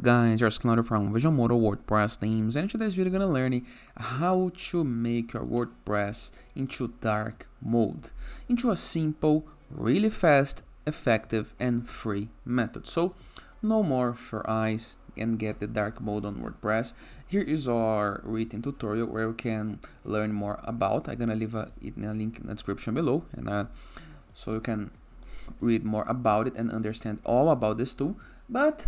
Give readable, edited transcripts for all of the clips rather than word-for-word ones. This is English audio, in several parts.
guys, you're Claudio from Visual Modo WordPress themes, and in today's video we're gonna learn how to make your WordPress into dark mode, into a simple, really fast, effective and free method. So no more sure eyes and get the dark mode on WordPress. Here is our written tutorial where you can learn more about. I'm gonna leave a link in the description below, and so you can read more about it and understand all about this tool. But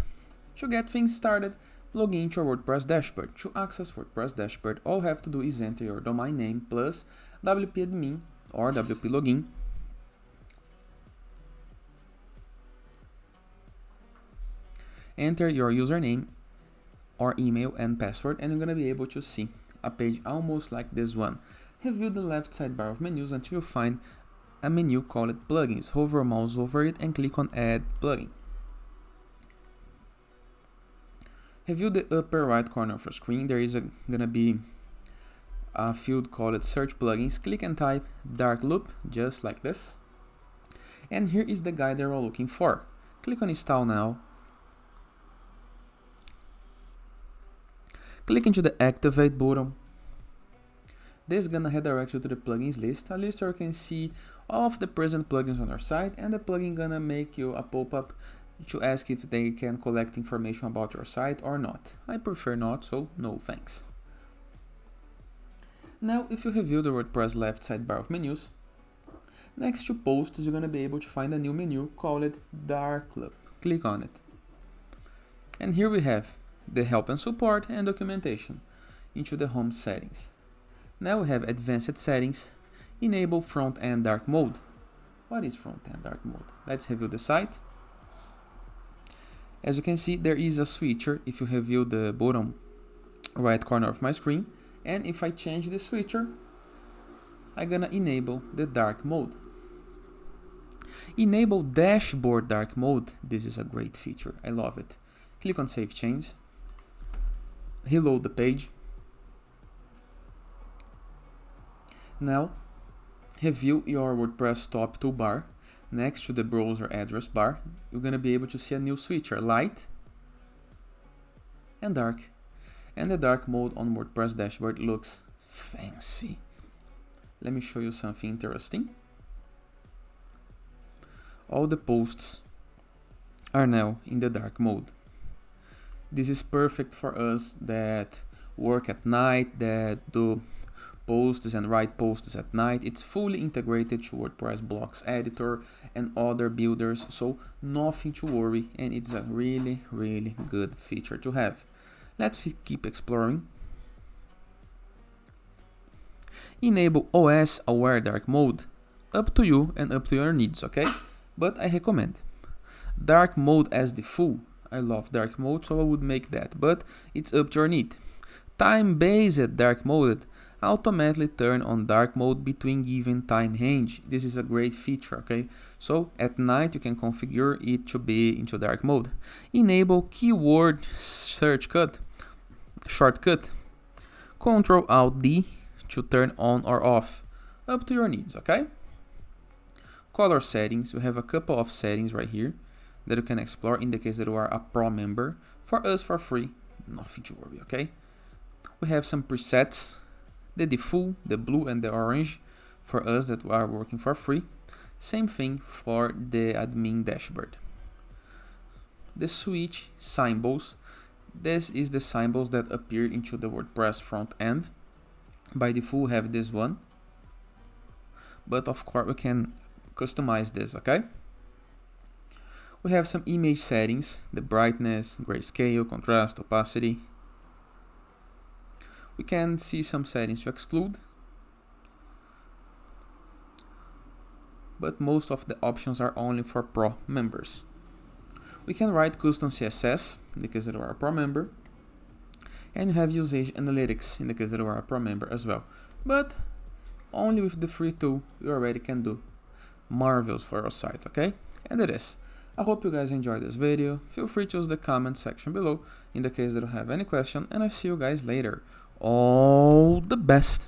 to get things started, log into your WordPress dashboard. To access WordPress dashboard, all you have to do is enter your domain name plus WP admin or WP login. Enter your username or email and password, and you're going to be able to see a page almost like this one. Review the left sidebar of menus until you find a menu called plugins. Hover your mouse over it and click on add plugin. Review the upper right corner of your screen. There is gonna be a field called search plugins. Click and type dark loop, just like this. And here is the guide that we're looking for. Click on install now. Click into the activate button. This is gonna redirect you to the plugins list, a list where you can see all of the present plugins on our site, and the plugin gonna make you a pop-up to ask if they can collect information about your site or not. I prefer not, so no thanks. Now, if you review the WordPress left sidebar of menus, next to posts, you're gonna be able to find a new menu called Dark Club. Click on it. And here we have the help and support and documentation into the home settings. Now we have advanced settings, enable front-end dark mode. What is front-end dark mode? Let's review the site. As you can see, there is a switcher if you review the bottom right corner of my screen, and if I change the switcher, I'm gonna enable the dark mode. Enable dashboard dark mode. This is a great feature, I love it. Click on save changes, reload the page. Now, review your WordPress top toolbar. Next to the browser address bar, you're going to be able to see a new switcher, light and dark. And the dark mode on WordPress dashboard looks fancy. Let me show you something interesting. All the posts are now in the dark mode. This is perfect for us that work at night, that do posts and write posts at night. It's fully integrated to WordPress blocks editor and other builders, so nothing to worry, and it's a really good feature to have. Let's keep exploring. Enable OS aware dark mode. Up to you and up to your needs, okay? But I recommend dark mode as default. I love dark mode, so I would make that, but it's up to your need. Time-based dark mode. Automatically turn on dark mode between given time range. This is a great feature, okay? So at night you can configure it to be into dark mode. Enable keyword shortcut. Ctrl-Alt-D to turn on or off. Up to your needs, okay? Color settings. We have a couple of settings right here that you can explore in the case that you are a pro member. For us, for free, nothing to worry, okay? We have some presets. The default, the blue and the orange for us that are working for free. Same thing for the admin dashboard. The switch symbols. This is the symbols that appear into the WordPress front end. By default, have this one. But of course, we can customize this, okay? We have some image settings, the brightness, grayscale, contrast, opacity. We can see some settings to exclude, but most of the options are only for pro members. We can write custom CSS in the case that you are a pro member, and you have usage analytics in the case that you are a pro member as well. But only with the free tool you already can do marvels for your site, okay? And it is. I hope you guys enjoyed this video. Feel free to use the comment section below in the case that you have any question, and I'll see you guys later. All the best.